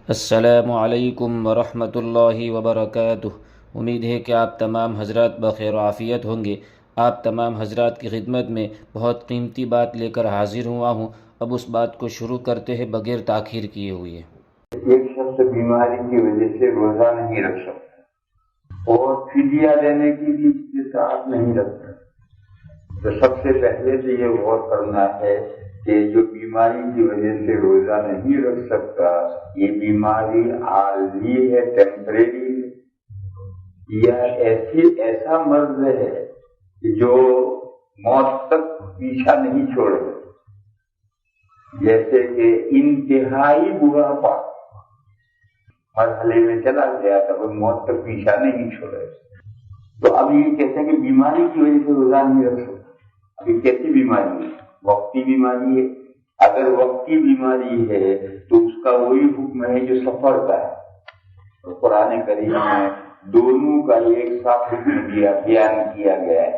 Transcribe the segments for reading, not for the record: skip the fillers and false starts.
السلام علیکم ورحمۃ اللہ وبرکاتہ۔ امید ہے کہ آپ تمام حضرات بخیر و عافیت ہوں گے۔ آپ تمام حضرات کی خدمت میں بہت قیمتی بات لے کر حاضر ہوا ہوں۔ اب اس بات کو شروع کرتے ہیں بغیر تاخیر کیے ہوئے۔ ایک شخص بیماری کی وجہ سے روزہ نہیں رکھ سکتا اور فدیہ دینے کی بھی استطاعت نہیں رکھتا، تو سب سے پہلے تو یہ غور کرنا ہے کہ جو بیماری کی وجہ سے روزہ نہیں رکھ سکتا، یہ بیماری عارضی ہے، ٹیمپریری ہے، یا ایسا مرض ہے کہ جو موت تک پیچھا نہیں چھوڑے، جیسے کہ انتہائی بڑھاپا مرحلے میں چلا گیا تب وہ موت تک پیچھا نہیں چھوڑے۔ تو اب یہ کہتے ہیں کہ بیماری کی وجہ سے روزہ نہیں رکھ سکتا۔ اب یہ کیسی بیماری ہے؟ وقتی بیماری ہے۔ اگر وقتی بیماری ہے تو اس کا وہی حکم ہے جو سفر کا ہے، اور قرآن کریم میں دونوں کا ایک ساتھ حکم بیان کیا گیا ہے۔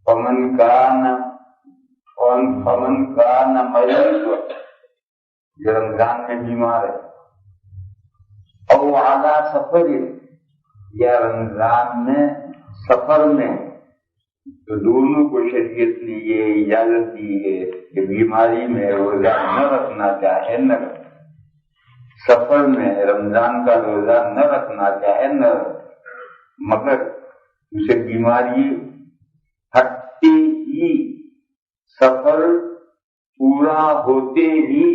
فمن کان مریض، جو رمضان میں بیمار ہے، او علی سفر، یا رمضان میں سفر میں، تو دونوں کو شریعت نے یہ اجازت دی ہے کہ بیماری میں روزہ نہ رکھنا چاہے نہ رکھے، سفر میں رمضان کا روزہ نہ رکھنا چاہے نہ رکھے، مگر اسے بیماری ہٹتے ہی، سفر پورا ہوتے ہی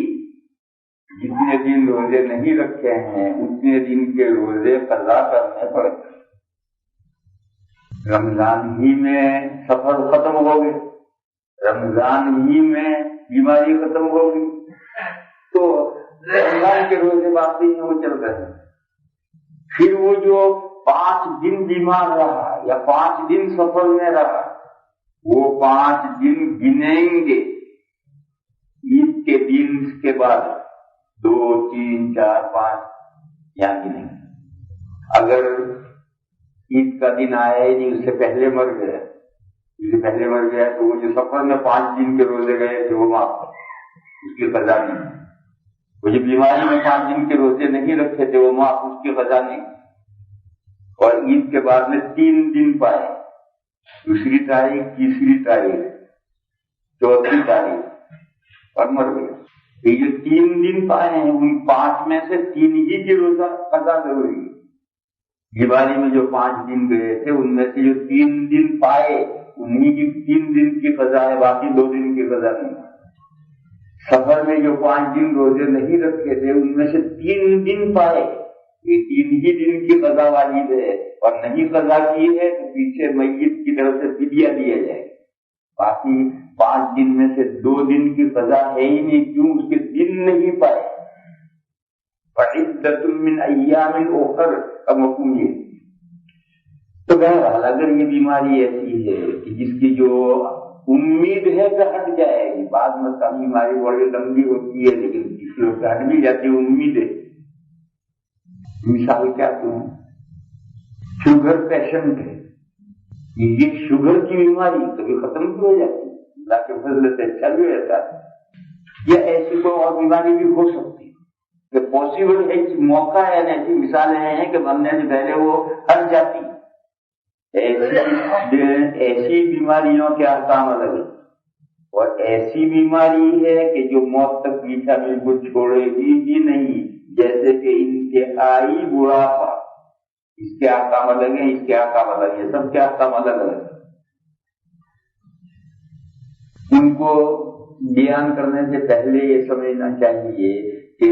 جتنے دن روزے نہیں رکھے ہیں اتنے دن کے روزے قضا کرنے پڑتے۔ رمضان ہی میں سفر ختم ہو گئے، رمضان ہی میں بیماری ختم ہو گئی، تو رمضان کے روزے باقی ہیں، وہ چل رہے ہیں۔ پھر وہ جو 5 دن بیمار رہا یا 5 دن سفر میں رہا، وہ 5 دن گنیں گے عید کے دن کے بعد، 2 3 4 5 یہاں گنیں گے۔ اگر عید کا دن آیا ہی نہیں، اس سے پہلے مر گیا، تو وہ جو سفر میں 5 دن کے روزے گئے تھے وہ معاف، اس کی قضا نہیں۔ وہ جو بیماری میں 5 دن کے روزے نہیں رکھے تھے وہ معاف، اس کی قضا نہیں۔ اور عید کے بعد میں 3 دن پائے، 2 تاریخ، 3 تاریخ، 4 تاریخ، اور مر گئے۔ یہ جو 3 دن پائے ہیں ان 5 میں سے 3 ہی کی روزہ قضا ضروری ہے۔ بیماری میں جو 5 دن گئے تھے ان میں سے جو 3 دن پائے انہی کی 3 دن کی قضا ہے، باقی 2 دن کی قضا نہیں۔ سفر میں جو 5 دن روزے نہیں رکھے تھے ان میں سے 3 دن پائے، یہ 3 ہی دن کی قضا واجب ہے، اور نہیں قضا کی ہے تو پیچھے میت کی طرف سے فدیہ دیا جائے۔ باقی 5 دن میں سے 2 دن کی قضا ہے ہی نہیں، کیوں؟ اس کے دن نہیں پائے۔ فعدۃ من ایام اخر کا مفہوم یہ۔ تو بہرحال اگر یہ بیماری ایسی ہے کہ جس کی جو امید ہے کہ ہٹ جائے گی، بعض مرتبہ بیماری بڑی لمبی ہوتی ہے لیکن کسی لوگ ہٹ بھی جاتی ہے، امید ہے۔ مثال کیا دوں؟ شوگر پیشنٹ ہے، یہ شوگر کی بیماری کبھی ختم بھی ہو جاتی ہے، اللہ کے فضل سے اچھا بھی رہتا ہے، یا ایسی کوئی اور بیماری بھی ہو سکتی ہے کہ پاسبل ہے، موقع ہے، ایسی مثالیں ہیں کہ مرنے سے پہلے وہ ہٹ جاتی۔ ایسی بیماریوں کے احکام الگ ہیں، اور ایسی بیماری ہے کہ جو موت تک پیچھا بالکل چھوڑے گی ہی نہیں، جیسے کہ انتہائی بڑھاپا، اس کے احکام الگ ہیں، اس کے احکام الگ ہیں، سب کے احکام الگ الگ ہیں۔ ان کو بیان کرنے سے پہلے یہ سمجھنا چاہیے کہ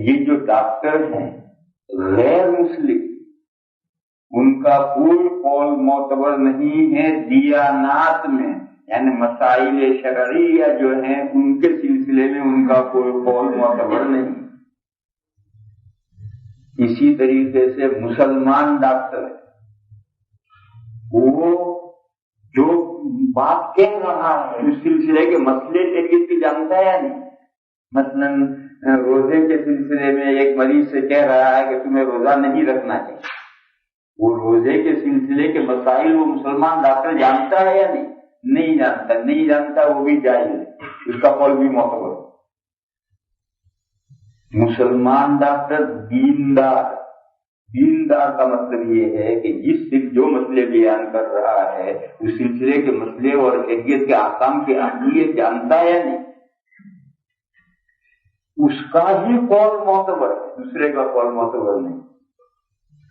یہ جو ڈاکٹر ہیں غیر مسلم، ان کا کوئی قول معتبر نہیں ہے دیانات میں، یعنی مسائل شرعیہ جو ہیں ان کے سلسلے میں ان کا کوئی قول معتبر نہیں۔ اسی طریقے سے مسلمان ڈاکٹر وہ جو بات کہہ رہا ہے اس سلسلے کے مسئلے شریعت کی جانتا ہے یا نہیں؟ مثلاً روزے کے سلسلے میں ایک مریض سے کہہ رہا ہے کہ تمہیں روزہ نہیں رکھنا چاہیے، وہ روزے کے سلسلے کے مسائل وہ مسلمان ڈاکٹر جانتا ہے یا نہیں؟ نہیں جانتا، وہ بھی جاہل ہے، اس کا قول بھی معتبر۔ مسلمان ڈاکٹر دیندار کا مطلب یہ ہے کہ جس صرف جو مسئلے بیان کر رہا ہے اس سلسلے کے مسئلے اور شریعت کے احکام کی اہمیت جانتا ہے یا نہیں، اس کا ہی قول معتبر ہے، دوسرے کا قول معتبر نہیں۔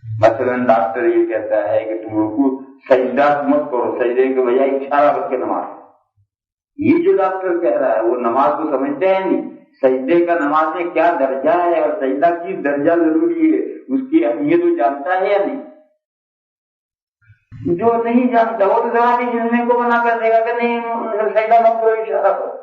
مثلا ڈاکٹر یہ کہتا ہے کہ تم رکوع سجدہ مت کرو، سجدے کے بجائے اشارہ کر کے نماز، یہ جو ڈاکٹر کہہ رہا ہے وہ نماز کو سمجھتا ہے نہیں، سجدے کا نماز میں کیا درجہ ہے اور سجدہ کس درجہ ضروری ہے اس کی اہمیت وہ جانتا ہے یا نہیں؟ جو نہیں جانتا وہ تو ذرا بھی جلنے کو منع کر دے گا کہ نہیں سجدہ مت کرو، اشارہ کرو۔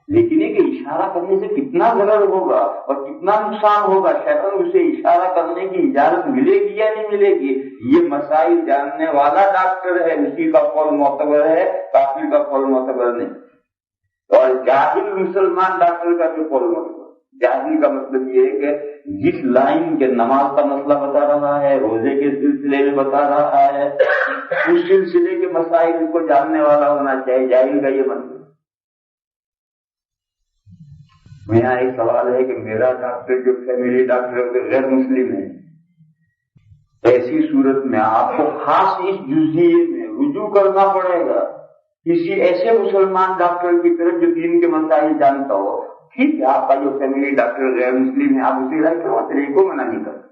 لیکن یہ کہ اشارہ کرنے سے کتنا ضرر ہوگا اور کتنا نقصان ہوگا، شیطان اسے اشارہ کرنے کی اجازت ملے گی یا نہیں ملے گی، یہ مسائل جاننے والا ڈاکٹر ہے، اسی کا قول معتبر ہے، کافر کا قول معتبر نہیں۔ اور جاہل مسلمان ڈاکٹر کا بھی قول معتبر۔ جاہل کا مطلب یہ ہے کہ جس لائن کے نماز کا مسئلہ بتا رہا ہے، روزے کے سلسلے میں بتا رہا ہے، اس سلسلے کے مسائل کو جاننے والا ہونا چاہیے، جاہل کا یہ مطلب۔ یہاں ایک سوال ہے کہ میرا ڈاکٹر جو فیملی ڈاکٹر غیر مسلم ہے، ایسی صورت میں آپ کو خاص اس جزئیے میں رجوع کرنا پڑے گا کسی ایسے مسلمان ڈاکٹر کی طرف جو دین کے مسائل جانتا ہو۔ ٹھیک ہے، آپ کا جو فیملی ڈاکٹر غیر مسلم ہے آپ اسی علاج کرواتے کو منع نہیں کرتے،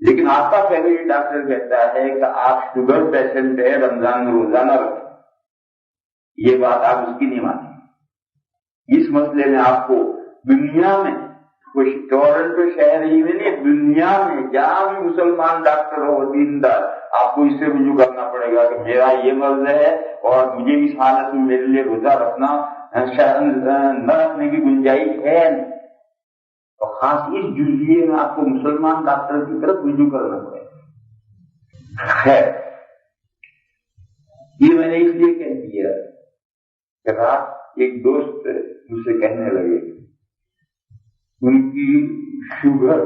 لیکن آپ کا فیملی ڈاکٹر کہتا ہے کہ آپ شوگر پیشنٹ ہے، رمضان میں روزہ نہ رکھیں، یہ بات آپ اس کی نہیں مانیں۔ اس مسئلے میں آپ کو دنیا میں کوئی ٹورنٹو شہر ہی میں نہیں، دنیا میں جہاں بھی مسلمان ڈاکٹر ہو دیندار، آپ کو اس سے رجوع کرنا پڑے گا کہ میرا یہ مرض ہے اور مجھے اس حالت میں میرے لیے روزہ رکھنا نہ رکھنے کی گنجائش ہے، اور خاص اس جزئیے میں آپ کو مسلمان ڈاکٹر کی طرف رجوع کرنا پڑے گا۔ خیر، یہ میں نے اس لیے کہہ دیا کہ رات ایک دوست مجھ سے کہنے لگے ان کی شوگر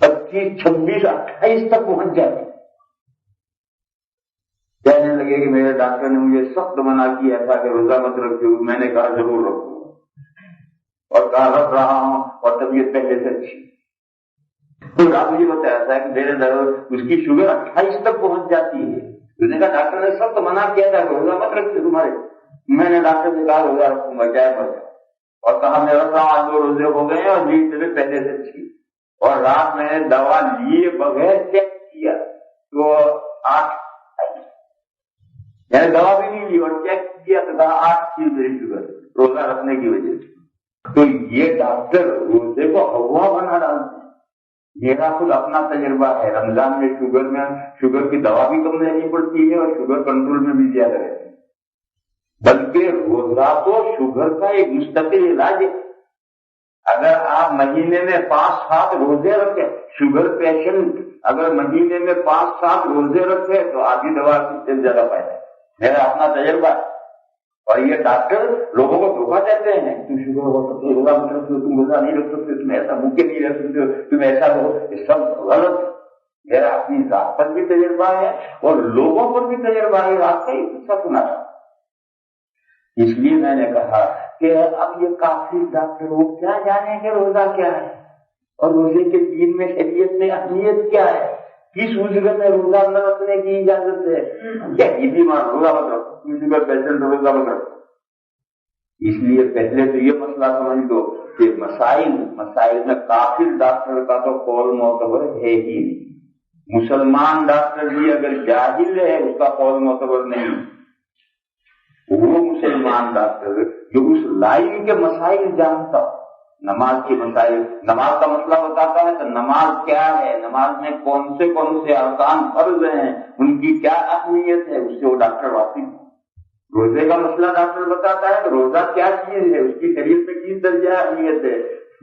25, 26, 28 تک پہنچ جاتی، کہنے لگے کہ میرے ڈاکٹر نے مجھے سخت منع کیا تھا کہ روزہ مت رکھو، میں نے کہا ضرور رکھوں اور کہا رکھ رہا ہوں اور طبیعت پہلے سے اچھی۔ تو آپ مجھے بتایا تھا کہ میرے اس کی شوگر 28 تک پہنچ جاتی ہے، اس نے کہا ڈاکٹر نے سخت منع کیا تھا کہ روزہ مت رکھتے تمہارے، میں نے ڈاکٹر سے کہا روزہ رکھوں گا چاہے مر جائے، اور کہا میرا آج 2 روزے ہو گئے اور نیند طبیعت پہلے سے اچھی، اور رات میں نے دوا لیے بغیر چیک کیا تو 8 یعنی دوا بھی نہیں لی اور چیک کیا تو کہا 8 تھی میری شوگر روزہ رکھنے کی وجہ سے۔ تو یہ ڈاکٹر روزے کو ہوا بنا ڈالتے ہیں۔ میرا خود اپنا تجربہ ہے، رمضان میں شوگر کی دوا بھی کم لینی پڑتی ہے اور شوگر کنٹرول میں بھی زیادہ رہتی ہے، بلکہ روزہ تو شوگر کا ایک مستقل علاج ہے۔ اگر آپ مہینے میں 5-7 روزے رکھے، شوگر پیشنٹ اگر مہینے میں 5-7 روزے رکھے تو آدھی دوا سے زیادہ فائدہ ہے، میرا اپنا تجربہ ہے۔ اور یہ ڈاکٹر لوگوں کو دھوکہ دیتے ہیں، تم شوگر ہو سکتے روزہ نہیں رکھ سکتے، تم روزہ نہیں رکھ سکتے، تم ایسا بھوکے نہیں رہ سکتے، تم ایسا ہو، یہ سب غلط ہے۔ میرا اپنی ذات پر بھی تجربہ ہے اور لوگوں پر بھی تجربہ ہے، آپ کا ہی قصہ سنا تھا۔ اس لیے میں نے کہا کہ اب یہ کافی ڈاکٹر وہ کیا جانے کہ روزہ کیا ہے اور روزے کے دین میں شریعت میں اہمیت کیا ہے، کس وجہ میں روزہ نہ رکھنے کی اجازت ہے، کیا یہ بیمار روزہ مت رکھو، شوگر پیشنٹ روزہ مت رکھو۔ اس لیے پہلے تو یہ مسئلہ سمجھ لو کہ مسائل میں کافر ڈاکٹر کا تو قول معتبر ہے ہی نہیں، مسلمان ڈاکٹر بھی اگر جاہل ہے اس کا قول معتبر نہیں۔ وہ مسلمان ڈاکٹر جو اس لائن کے مسائل جانتا ہو، نماز کے مسائل، نماز کا مسئلہ بتاتا ہے تو نماز کیا ہے، نماز میں کون سے ارکان فرض ہیں، ان کی کیا اہمیت ہے، اس سے وہ ڈاکٹر واقف ہے۔ روزے کا مسئلہ ڈاکٹر بتاتا ہے تو روزہ کیا چیز ہے، اس کی شریعت میں کس درجہ اہمیت ہے،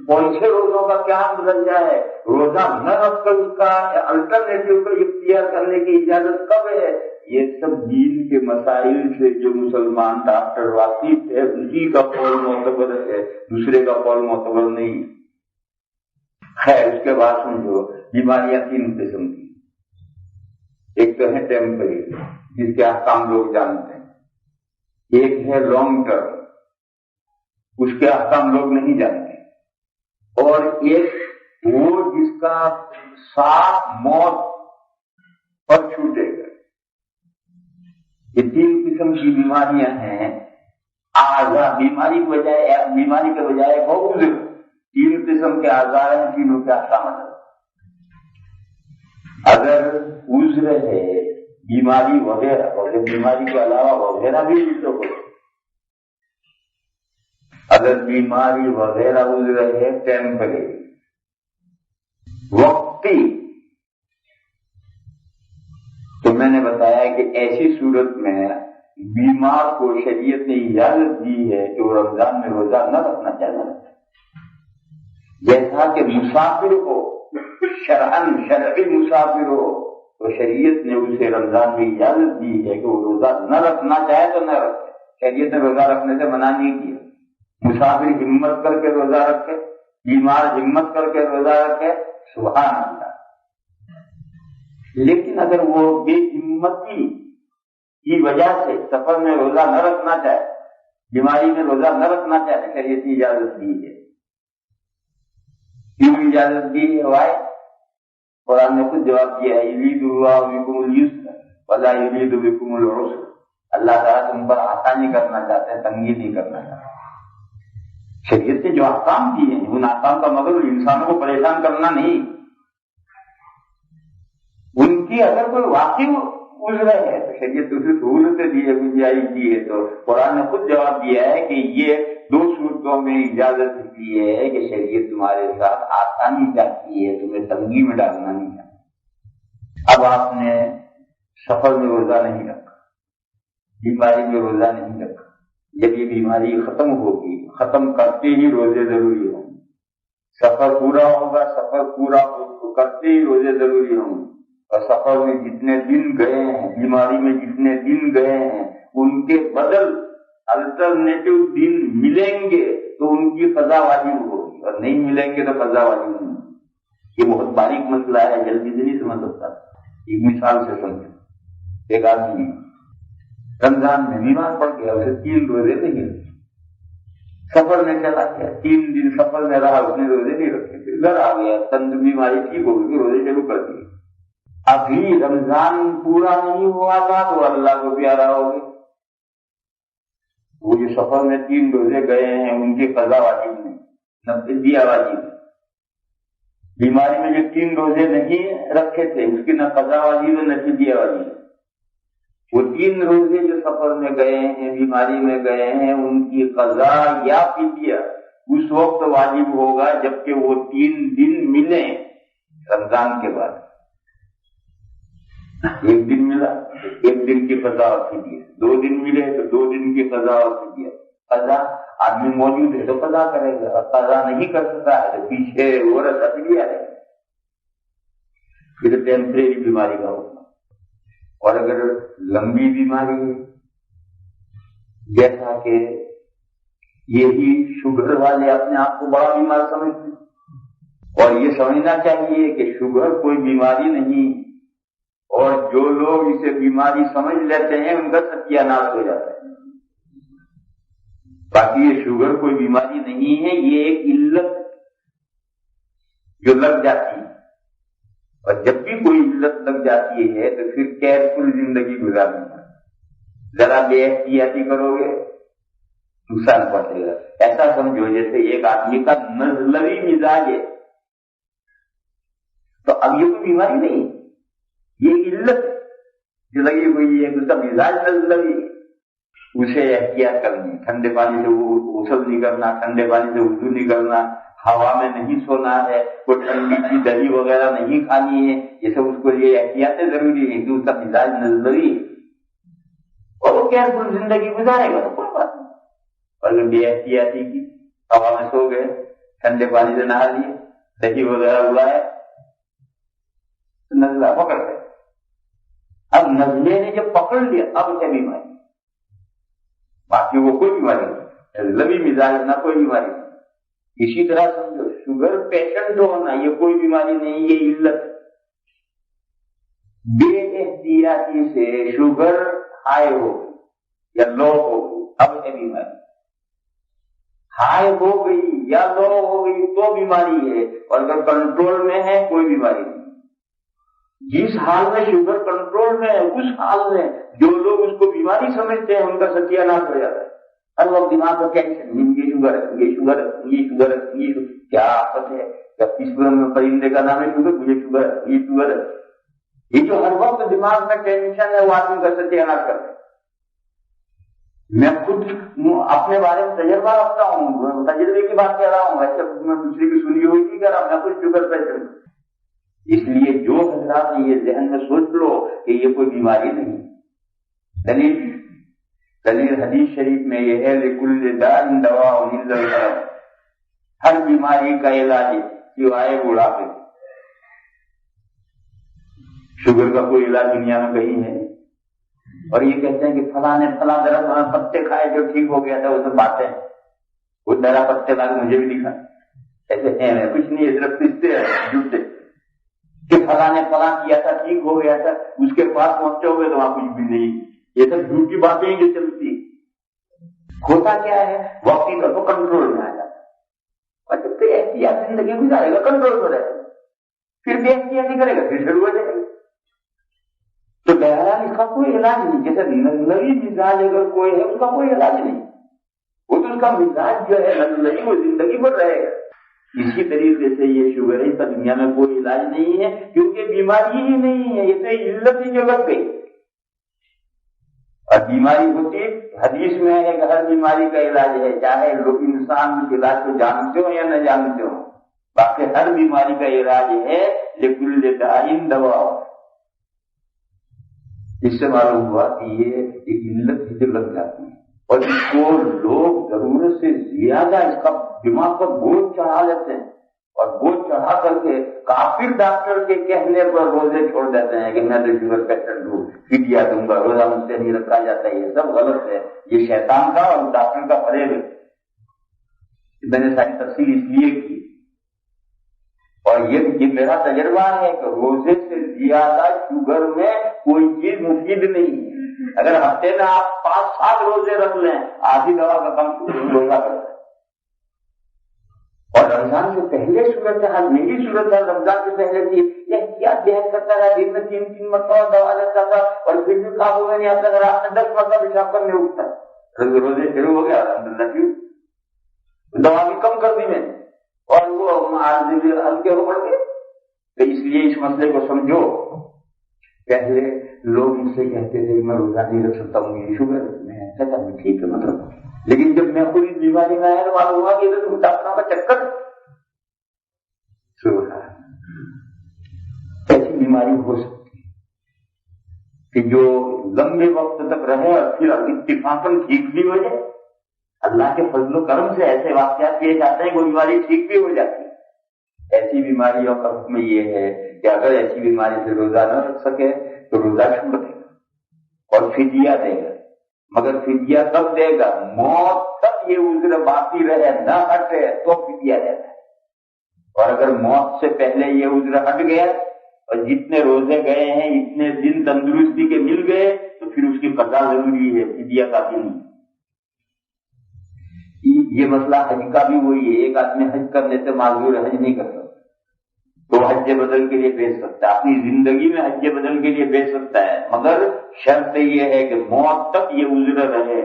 کون سے روزوں کا کیا درجہ ہے، روزہ نہ رکھ کر اس کا الٹرنیٹو پر اختیار کرنے کی اجازت کب ہے، یہ سب دین کے مسائل سے جو مسلمان ڈاکٹر واقف ہے اسی کا قول معتبر ہے، دوسرے کا قول معتبر نہیں۔ خیر، اس کے بعد سمجھو بیماریاں 3 قسم کی، ایک تو ہے ٹیمپری جس کے احکام لوگ جانتے ہیں، ایک ہے لانگ ٹرم اس کے احکام لوگ نہیں جانتے، اور ایک وہ جس کا ساتھ موت پر چھوٹے گا۔ یہ 3 قسم کی بیماریاں ہیں۔ بیماری کے بجائے بہت 3 قسم کے آزار ہیں، تینوں کے احکام الگ۔ اگر عذر ہے، بیماری وغیرہ اور بیماری کے علاوہ وغیرہ بھی تو ہو، اگر بیماری وغیرہ عذر ہے ٹیمپریری وقتی، تو میں نے بتایا کہ ایسی صورت میں بیمار کو شریعت نے اجازت دی ہے کہ وہ رمضان میں روزہ نہ رکھنا چاہیے، جیسا کہ مسافر ہو، شرعی مسافر ہو تو شریعت نے اسے رمضان میں اجازت دی ہے کہ وہ روزہ نہ رکھنا چاہے تو نہ رکھے، شریعت نے روزہ رکھنے سے منع نہیں کیا۔ مسافر ہمت کر کے روزہ رکھے، بیمار ہمت کر کے روزہ رکھے، سبحان اللہ۔ لیکن اگر وہ بے ہمتی کی وجہ سے سفر میں روزہ نہ رکھنا چاہے، بیماری میں روزہ نہ رکھنا چاہے، شریعت نے اجازت دی ہے۔ کیوں اجازت دی ہے؟ وائے قرآن نے خود جواب دیا ہے، یرید اللہ بکم الیسر ولا یرید بکم العسر۔ اللہ تعالیٰ تم پر آسانی کرنا چاہتے ہیں، تنگی نہیں کرنا چاہتے۔ شریعت نے جو احکام دیے ہیں ان احکام کا مطلب انسانوں کو پریشان کرنا نہیں، ان کی اگر کوئی واقعی عذر ہے تو شریعت اسے سہولتیں دی ہے، گنجائش دی ہے۔ تو قرآن نے خود جواب دیا ہے کہ یہ 2 صورتوں میں اجازت دی ہے کہ شریعت تمہارے ساتھ آسانی چاہتی ہے، تمہیں تنگی میں ڈالنا نہیں چاہتی۔ اب آپ نے سفر میں روزہ نہیں رکھا، بیماری میں روزہ نہیں رکھا، جب یہ بیماری ختم ہوگی، ختم کرتے ہی روزے ضروری ہوں گے۔ سفر پورا ہوگا، سفر پورا کرتے ہی روزے ضروری ہوں گے، اور سفر میں جتنے دن گئے ہیں، بیماری میں جتنے دن گئے ہیں، ان کے بدل الٹرنیٹو دن ملیں گے تو ان کی قضا واجب ہوگی، اور نہیں ملیں گے تو قضا واجب نہیں ہوگی۔ یہ بہت باریک مسئلہ ہے، جلدی سے نہیں سمجھ سکتا۔ ایک مثال سے سمجھو، ایک آدمی رمضان میں بیمار پڑ گیا، اسے 3 روزے نہیں رکھے، سفر میں چلا گیا، 3 دن سفر میں رہا، اس نے روزے نہیں رکھے، پھر گھر آ گیا، تند بیماری ٹھیک ہو گئی، روزے شروع کر دیے۔ ابھی رمضان پورا نہیں ہوا تھا تو اللہ کو پیارا ہو گئے۔ وہ جو سفر میں 3 روزے گئے ہیں ان کی قضا واجب نہیں، نہ فدیہ واجب۔ بیماری میں جو 3 روزے نہیں رکھے تھے اس کی نہ قضا واجب ہے نہ فدیہ واجب۔ وہ 3 روزے جو سفر میں گئے ہیں، بیماری میں گئے ہیں، ان کی قضا یا فدیہ اس وقت واجب ہوگا جبکہ وہ 3 دن ملیں رمضان کے بعد۔ 1 دن ملا، 1 دن کی قضا اور فدیہ، 2 دن ملے تو 2 دن کی قضا اور فدیہ۔ قضا آدمی موجود ہے تو قضا کرے گا، اور قضا نہیں کر سکتا ہے تو پیچھے وہ فدیہ ہے۔ پھر ٹیمپریری بیماری کا حکم، اور اگر لمبی بیماری ہے جیسا کہ یہی شوگر والے اپنے آپ کو بڑا بیمار سمجھتے ہیں، اور یہ سمجھنا چاہیے کہ شوگر کوئی بیماری نہیں، اور جو لوگ اسے بیماری سمجھ لیتے ہیں ان کا ستیہ ناش ہو جاتا ہے۔ باقی یہ شوگر کوئی بیماری نہیں ہے، یہ ایک علت جو لگ جاتی ہے، اور جب بھی کوئی علت لگ جاتی ہے تو پھر کیئرفل زندگی گزارنی ہے۔ ذرا بے احتیاطی کرو گے نقصان پہنچے گا۔ ایسا سمجھو جیسے ایک آدمی کا نزلوی مزاج ہے، تو اب یہ کوئی بیماری نہیں، یہ علت جو لگی ہوئی ہے، اس کا مزاج نزلوی ہے، اسے احتیاط کرنی، ٹھنڈے پانی سے غسل نہیں کرنا، ٹھنڈے پانی سے وضو نہیں کرنا، ہوا میں نہیں سونا ہے، کوئی ٹھنڈی کی دہی وغیرہ نہیں کھانی ہے، یہ سب اس کو یہ احتیاطیں ضروری ہے کہ اس کا مزاج نزلوی ہے، اور وہ کیئرفل زندگی گزارے گا تو کوئی بات نہیں۔ اور اگر بے احتیاطی کی، ہوا میں سو گئے، ٹھنڈے پانی سے نہا لیے، دہی وغیرہ اڑائے، نزلہ پکڑ گئے۔ اب نزلے نے جب پکڑ لیا اب کیا بیماری؟ باقی وہ کوئی بیماری نہیں، نزلوی مزاج نہ کوئی بیماری نہیں۔ اسی طرح سمجھو شوگر پیشنٹ ہونا یہ کوئی بیماری نہیں، یہ علت۔ بے احتیاطی سے شوگر ہائی ہو گئی یا لو ہو گئی اب ہے بیماری۔ ہائی ہو گئی یا لو ہو گئی تو بیماری ہے، اور اگر کنٹرول میں ہے کوئی بیماری نہیں۔ جس حال میں شوگر کنٹرول میں ہے اس حال میں جو لوگ اس کو بیماری سمجھتے ہیں ان کا ستیہ ناش ہو جاتا ہے۔ ہر وقت دماغ کا ٹینشن، یہ شوگر ہے، یہ شوگر ہے، یہ شوگر ہے، یہ شوگر، کیا آفت ہے؟ جب اس میں پرندے کا نام ہے شوگر، مجھے شوگر ہے، یہ شوگر ہے، یہ جو ہر وقت دماغ میں ٹینشن ہے وہ آدمی کا ستیہ ناش کرتا ہے۔ میں خود اپنے بارے میں تجربہ رکھتا ہوں، تجربے کی بات کہہ رہا ہوں، ایسے میں دوسری کی سنی ہوئی نہیں کہہ رہا، میں خود شوگر پیشنٹ ہوں۔ اس لیے جو حضرات یہ ذہن میں سوچ لو کہ یہ کوئی بیماری نہیں، دلیل حدیث شریف میں یہ ہے لکل داء دواء الا الحرم، ہر بیماری کا علاج ہے سوائے بڑھاپے۔ شوگر کا کوئی علاج دنیا میں کہیں ہے؟ اور یہ کہتے ہیں کہ فلاں نے فلاں درخت پتے کھائے جو ٹھیک ہو گیا تھا، وہ سب باتیں ہیں، وہ درا پتے لا کے مجھے بھی دکھا، ایسے ہیں کچھ نہیں، یہ درخت اس سے جھوٹے کہ فلاں نے فلاں کیا تھا ٹھیک ہو گیا تھا، اس کے پاس پہنچے ہوئے تو وہاں کچھ بھی نہیں، یہ سب جھوٹ کی باتیں ہیں جو چلتی۔ ہوتا کیا ہے؟ وقتی طور پر کنٹرول میں آ جاتا ہے، اور جب احتیاط زندگی گزارے گا کنٹرول میں رہے گا، پھر بھی احتیاط کرے گا پھر شروع ہو جائے گا۔ تو بہرحال اس کا کوئی علاج نہیں، جیسے نئی مزاج اگر کوئی ہے اس کا کوئی علاج نہیں، وہ تو اس کا مزاج جو ہے نئی وہ زندگی بھر رہے گا۔ اسی طریقے سے یہ شوگر ہے، اس دنیا میں کوئی علاج نہیں ہے کیونکہ بیماری ہی نہیں ہے، یہ تو علت ہی جو لگ گئی۔ اور بیماری ہوتی حدیث میں ہے کہ ہر بیماری کا علاج ہے، چاہے لوگ انسان اس علاج کو جانتے ہو یا نہ جانتے ہو، باقی ہر بیماری کا علاج ہے لکل داء دواء۔ اس سے معلوم ہوا کہ یہ ایک علت ہی جو لگ جاتی ہے، اور اس کو لوگ ضرورت سے زیادہ اس کا دماغ پر بوجھ چڑھا لیتے ہیں، اور بوجھ چڑھا کر کے کافر ڈاکٹر کے کہنے پر روزے چھوڑ دیتے ہیں کہ میں تو شوگر پیشنٹ ہوں، فدیہ دوں گا، روزہ مجھ سے نہیں رکھا جاتا۔ یہ سب غلط ہے، یہ شیطان کا اور ڈاکٹر کا فریب ہے۔ میں نے ساری تفصیل اس لیے کی، اور یہ میرا تجربہ ہے کہ روزے سے زیادہ شوگر میں کوئی چیز مفید نہیں ہے۔ اگر ہفتے میں آپ 5-7 روزے رکھ لیں، آدھی دوا کا کام روزہ کرتا ہے۔ اور رمضان سے پہلے صورتحال، میری صورتحال رمضان سے پہلے تھی، احتیاط بہت کرتا رہا، دن میں 3 مرتبہ دوا لیتا تھا، اور پھر بھی قابو میں نہیں آتا، رات میں 10 مرتبہ پیشاب کرنے اٹھتا ہے۔ روزے شروع ہو گیا، الحمدللہ کیوں دوا بھی کم کر دی میں نے، اور وہ ہلکے ہو پڑ گئے۔ تو اس لیے اس مسئلے کو سمجھو۔ پہلے لوگ مجھ سے کہتے تھے میں روزہ نہیں رکھ سکتا ہوں، یہ شوگر ہے، میں کہتا ہوں ٹھیک ہے مطلب، لیکن جب میں خود اس بیماری میں آیا تو معلوم ہوا کہ یہ تو ڈاکٹروں کا چکر ایسی بیماری ہو سکتی ہے کہ جو لمبے وقت تک رہے اور پھر اتفاقاً ٹھیک بھی ہو جائے۔ اللہ کے فضل و کرم سے ایسے واقعات پیش آتے ہیں کہ وہ بیماری ٹھیک بھی ہو جاتی ہے۔ ایسی بیماریوں کا حکم یہ ہے کہ اگر ایسی بیماری سے روزہ نہ رکھ سکے تو روزہ چھوڑ دے گا اور فدیہ دے گا، مگر فدیہ کب دے گا؟ موت تک یہ عذر باقی رہے نہ ہٹے تو فدیہ دیتا ہے، اور اگر موت سے پہلے یہ عذر ہٹ گیا اور جتنے روزے گئے ہیں اتنے دن تندرستی کے مل گئے تو پھر اس کی قضا ضروری ہے، فدیہ کافی نہیں۔ یہ مسئلہ حج کا بھی وہی ہے، ایک آدمی حج کرنے سے معذور حج نہیں کر سکتا تو حج بدل کے لیے بھیج سکتا ہے، اپنی زندگی میں حج بدل کے لیے بھیج سکتا ہے، مگر شرط یہ ہے کہ موت تک یہ عذر رہے،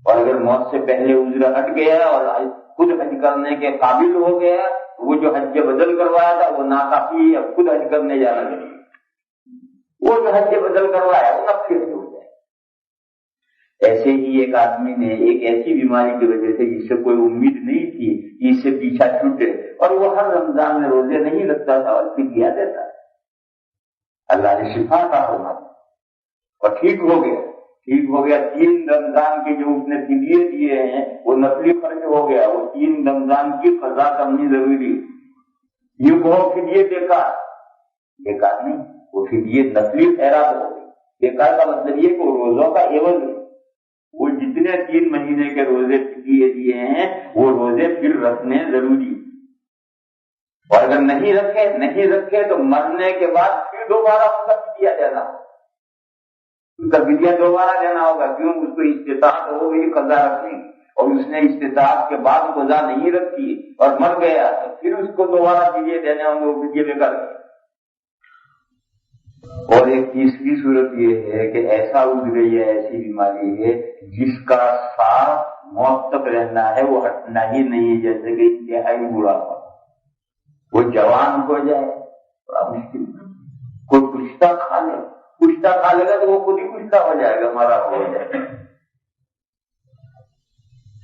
اور اگر موت سے پہلے عذر ہٹ گیا اور خود حج کرنے کے قابل ہو گیا، وہ جو حج بدل کروایا تھا وہ ناکافی ہے، خود حج کرنے جانا چاہیے، وہ جو حج بدل کروایا وہ نفلی حج ہو جائے۔ ایسے ہی ایک آدمی نے ایک ایسی بیماری کی وجہ سے جس سے کوئی امید نہیں تھی اس سے پیچھا چھوٹے، اور وہ ہر رمضان میں روزے نہیں رکھتا تھا اور فدیہ دیتا، اللہ نے شفا عطا فرما دی اور ٹھیک ہو گیا۔ 3 رمضان کے جو اس نے فدیے دیے ہیں وہ نفلی خرچ ہو گیا، وہ 3 رمضان کی قضا کرنی ضروری۔ یہ بہت فدیے بیکار نہیں، وہ فدیے نفلی خیرات ہو گئی۔ بیکار کا مطلب یہ کہ وہ روزوں کا عوض نہیں، وہ جتنے 3 مہینے کے روزے فدیے دیے ہیں وہ روزے پھر رکھنے ضروری، اور اگر نہیں رکھے تو مرنے کے بعد پھر دوبارہ ان کا فدیہ دینا ہوگا، اس کا فدیہ دوبارہ دینا ہوگا، کیوں؟ اس کو استطاعت ہو گئی قضا رکھنے کی، اور اس نے استطاعت کے بعد قضا نہیں رکھی اور مر گیا تو پھر اس کو دوبارہ فدیے دینے ہوں گے، وہ فدیے میں کر گئے۔ اور ایک تیسری صورت یہ ہے کہ ایسا گزرے ہے، ایسی بیماری ہے جس کا ساتھ موت تک رہنا ہے، وہ ہٹنا ہی نہیں، جیسے کہ انتہائی بڑھاپا، وہ جوان ہو جائے بڑا مشکل، کوئی کشتہ کھا لے، کشتہ کھا لے گا تو وہ خود ہی کشتہ ہو جائے گا، مارا ہو جائے گا۔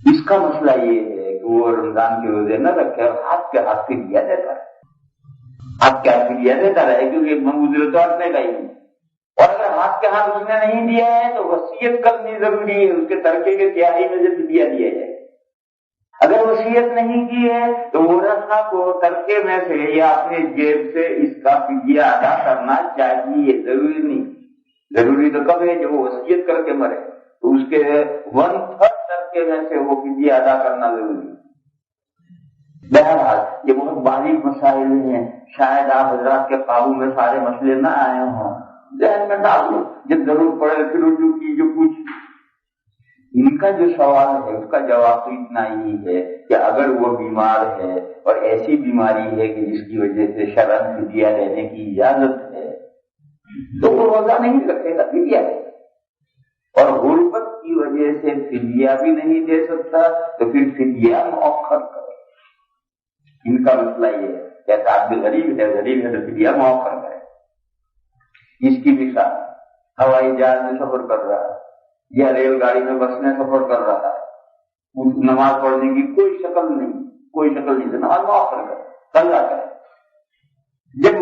اس کا مسئلہ یہ ہے کہ وہ رمضان کے روزے نہ رکھے اور ہاتھ کے ہاتھ فدیہ دیتا ہے، ہاتھ کے ہاتھ فدیہ دیتا رہے، کیونکہ منگوزر تو ہٹنے کا ہی نہیں۔ اور اگر ہاتھ کے ہاتھ اس نے نہیں دیا ہے تو وصیت کرنی ضروری ہے، اس کے ترکے کے تہائی میں سے فدیہ دیا جائے۔ اگر وصیت نہیں کی ہے تو ورثہ کو ترکے میں سے یا اپنے جیب سے اس کا فدیہ ادا کرنا چاہیے، ضروری نہیں۔ ضروری تو کب ہے جب وہ وصیت کر کے مرے، تو اس کے 1/3 ترکے میں سے وہ فدیہ ادا کرنا ضروری ہے۔ بہرحال یہ بہت باریک مسائل ہیں، شاید آپ حضرات کے قابو میں سارے مسئلے نہ آئے ہوں، ذہن میں ڈال لو، جب ضرور پڑے پھر رجوع کیجیے کچھ۔ ان کا جو سوال ہے اس کا جواب تو اتنا ہی ہے کہ اگر وہ بیمار ہے اور ایسی بیماری ہے کہ جس کی وجہ سے شرعاً فدیہ لینے کی اجازت ہے تو وہ روزہ نہیں رکھے گا، فدیہ لے گا۔ اور غربت کی وجہ سے فدیہ بھی نہیں دے سکتا تو پھر فدیہ مؤخر کرے۔ ان کا مسئلہ یہ ہے کہ آدمی غریب ہے تو فدیہ مؤخر کرے۔ اس کی مثال ہوائی جہاز میں سفر کر رہا ہے یا ریل گاڑی میں بس میں سفر کر رہا ہے، نماز پڑھنے کی کوئی شکل نہیں، نماز مؤخر کرے، قضا کرے۔ جب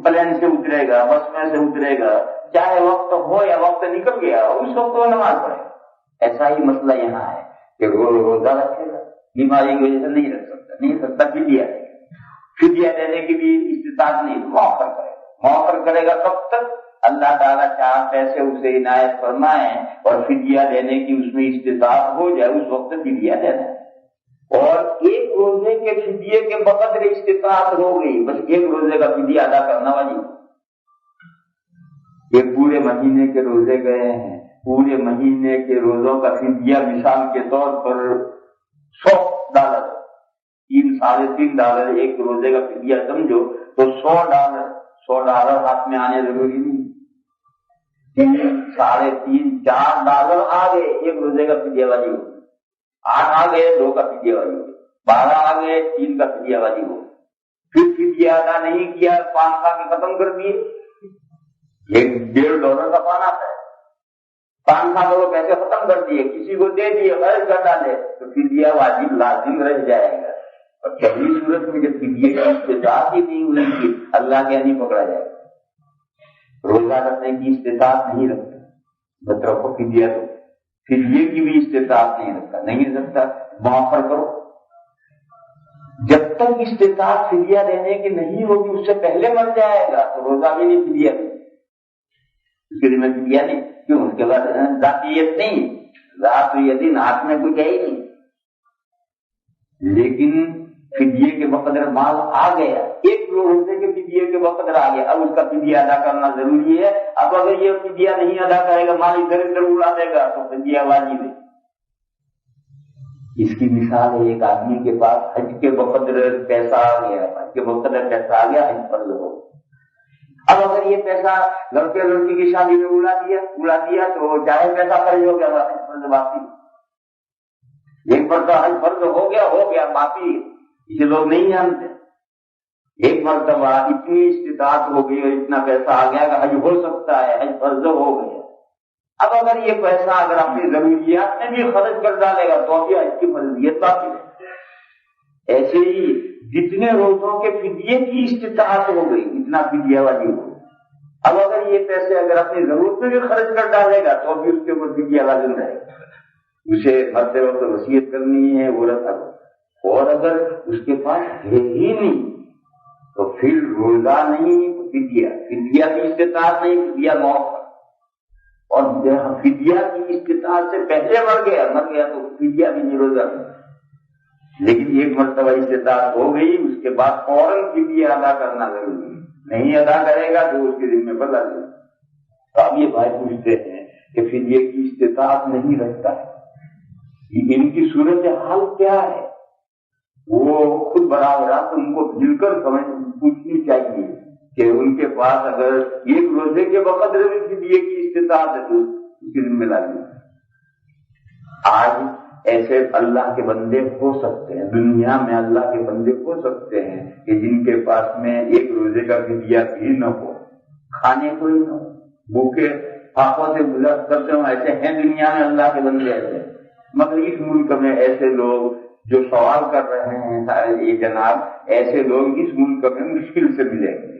پلین سے اترے گا، بس میں سے اترے گا، چاہے وقت ہو یا وقت نکل گیا، اس وقت وہ نماز پڑھے۔ ایسا ہی مسئلہ یہاں ہے کہ روزہ رکھے گا، بیماری کی وجہ سے نہیں رکھ سکتا، فدیہ دینے کی بھی استطاعت نہیں، مؤخر کرے گا کب تک اللہ تعالیٰ چاہ پیسے اسے عنایت فرمائے اور فدیہ دینے کی اس میں استطاعت ہو جائے، اس وقت فدیہ دینا ہے۔ اور ایک روزے کے فدیے کے بقدر استطاعت ہو گئی، بس ایک روزے کا فدیہ ادا کرنا واجب۔ ایک پورے مہینے کے روزے گئے ہیں، پورے مہینے کے روزوں کا فدیہ مثال کے طور پر $100، $3.5 ایک روزے کا فدیہ سمجھو تو $100 ہاتھ میں آنے ضروری نہیں، $3.5 $4 آ گئے، ایک روزے کا فدیہ واجب ہو، 8 آ گئے، 2 کا فدیہ واجب ہو، 12 آ گئے، 3 کا فدیہ واجب ہو۔ پھر فدیہ ادا نہیں کیا، پان کھا کے ختم کر دیے، $1.5 کا پان آتا ہے، پان کھا کے وہ پیسے ختم کر دیے، کسی کو دے دیے، خرچ کر ڈالے، تو فدیہ واجب لازم رہ جائے گا۔ اور پہلی صورت میں جب فدیے کی استطاعت ہی نہیں ہوئی کہ اللہ کے نہیں پکڑا جائے گا، روزہ رکھنے کی استطاعت نہیں رکھتا، مطلب فدیہ تو فدیے کی بھی استطاعت نہیں رکھتا، مؤخر کرو۔ جب تک استطاعت فدیہ دینے کی نہیں ہوگی، اس سے پہلے مر جائے گا تو روزہ بھی نہیں، فدیہ نہیں، اس کے ذمہ فدیہ نہیں، کیوں؟ اس کے بعد ذاتیت نہیں، ذات یدین ہاتھ میں کچھ ہے ہی نہیں۔ لیکن فدیے کے بقدر مال آ گیا، ایک روزے کے فدیے کے بقدر آ گیا، اب اس کا فدیہ ادا کرنا ضروری ہے۔ اب اگر یہ فدیہ نہیں ادا کرے گا، مال ادھر ادھر اڑا دے گا تو فدیہ واجب ہے۔ اس کی مثال ہے ایک آدمی کے پاس حج کے بقدر پیسہ آ گیا، حج فرض ہو۔ اب اگر یہ پیسہ لڑکے لڑکی کی شادی میں اڑا دیا تو چاہے پیسہ خرچ ہو گیا، حج فرض باقی، ایک مرتبہ حج فرض ہو گیا باقی، اسے لوگ نہیں جانتے۔ ایک مرتبہ اتنی استطاعت ہو گئی اور اتنا پیسہ آ گیا کہ حج ہو سکتا ہے، حج فرض ہو گیا۔ اب اگر یہ پیسہ اگر اپنی ضروریات میں بھی خرچ کر ڈالے گا تو بھی حج کی فرضیت باقی ہے۔ ایسے ہی جتنے روزوں کے فدیے کی استطاعت ہو گئی، اتنا فدیہ واجب ہو۔ اب اگر یہ پیسے اگر اپنی ضرورت میں بھی خرچ کر ڈالے گا تو بھی اس کے اوپر فدیہ لازم رہے گا، اسے مرتے وقت وصیت کرنی ہے ورثہ کو۔ اور اگر اس کے پاس ہے ہی نہیں تو پھر روزہ نہیں، فدیہ کی استطاعت نہیں، فدیہ موقع، اور فدیہ کی استطاعت سے پہلے مر گیا تو فدیہ بھی نہیں، روزہ نہیں۔ لیکن ایک مرتبہ استطاعت ہو گئی، اس کے بعد فوراً فدیہ ادا کرنا ضروری ہے، نہیں ادا کرے گا تو اس کے ذمہ پر لازم ہے۔ تو اب یہ بھائی پوچھتے ہیں کہ فدیے کی استطاعت نہیں رکھتا ہے، ان کی صورت حال کیا ہے وہ خود براہ راست ان کو مل کر پوچھنی چاہیے کہ ان کے پاس اگر ایک روزے کے وقت دیے کی استطاعت ہے تو اس کی ذمہ داری آج ایسے اللہ کے بندے ہو سکتے ہیں، دنیا میں اللہ کے بندے ہو سکتے ہیں کہ جن کے پاس میں ایک روزے کا فدیہ بھی نہ ہو، کھانے کو ہی نہ ہو، بھوکے آنکھوں سے گزر کرتے ہوں، ایسے ہیں دنیا میں اللہ کے بندے ایسے۔ مگر اس ملک میں ایسے لوگ جو سوال کر رہے ہیں یہ جناب، ایسے لوگ اس ملک میں مشکل سے ملیں گے،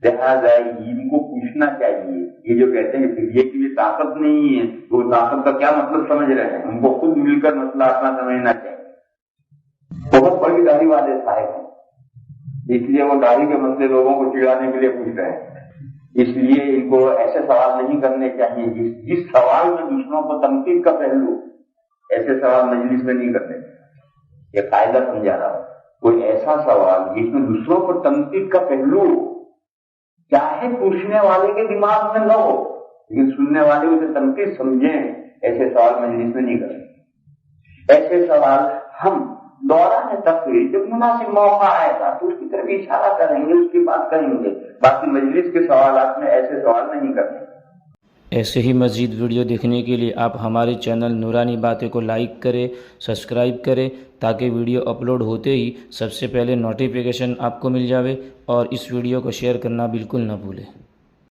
لہٰذا ان کو پوچھنا چاہیے۔ یہ جو کہتے ہیں فدیے کی یہ طاقت نہیں ہے، وہ طاقت کا کیا مطلب سمجھ رہے ہیں؟ ان کو خود مل کر مسئلہ اپنا سمجھنا چاہیے۔ بہت بڑی داڑھی والے صاحب ہیں، اس لیے وہ داڑھی کے مسئلے لوگوں کو چڑھانے کے لیے پوچھ رہے ہیں، اس لیے ان کو ایسے سوال نہیں کرنے چاہیے جس سوال میں دوسروں کو تنقید کا پہلو، ایسے سوال مجلس میں نہیں کرنے۔ یہ قاعدہ سمجھا رہا ہوں، کوئی ایسا سوال جس میں دوسروں پر تنقید کا پہلو چاہے پوچھنے والے کے دماغ میں نہ ہو لیکن سننے والے اسے تنقید سمجھیں، ایسے سوال مجلس میں نہیں کریں۔ ایسے سوال ہم دوران تقریر جب مناسب موقع آئے گا تو اس کی طرف اشارہ کریں گے، اس کی بات کریں گے، باقی مجلس کے سوالات میں ایسے سوال نہیں کریں۔ ایسے ہی مزید ویڈیو دیکھنے کے لیے آپ ہمارے چینل نورانی باتیں کو لائک کریں، سبسکرائب کریں تاکہ ویڈیو اپلوڈ ہوتے ہی سب سے پہلے نوٹیفیکیشن آپ کو مل جاوے، اور اس ویڈیو کو شیئر کرنا بالکل نہ بھولیں۔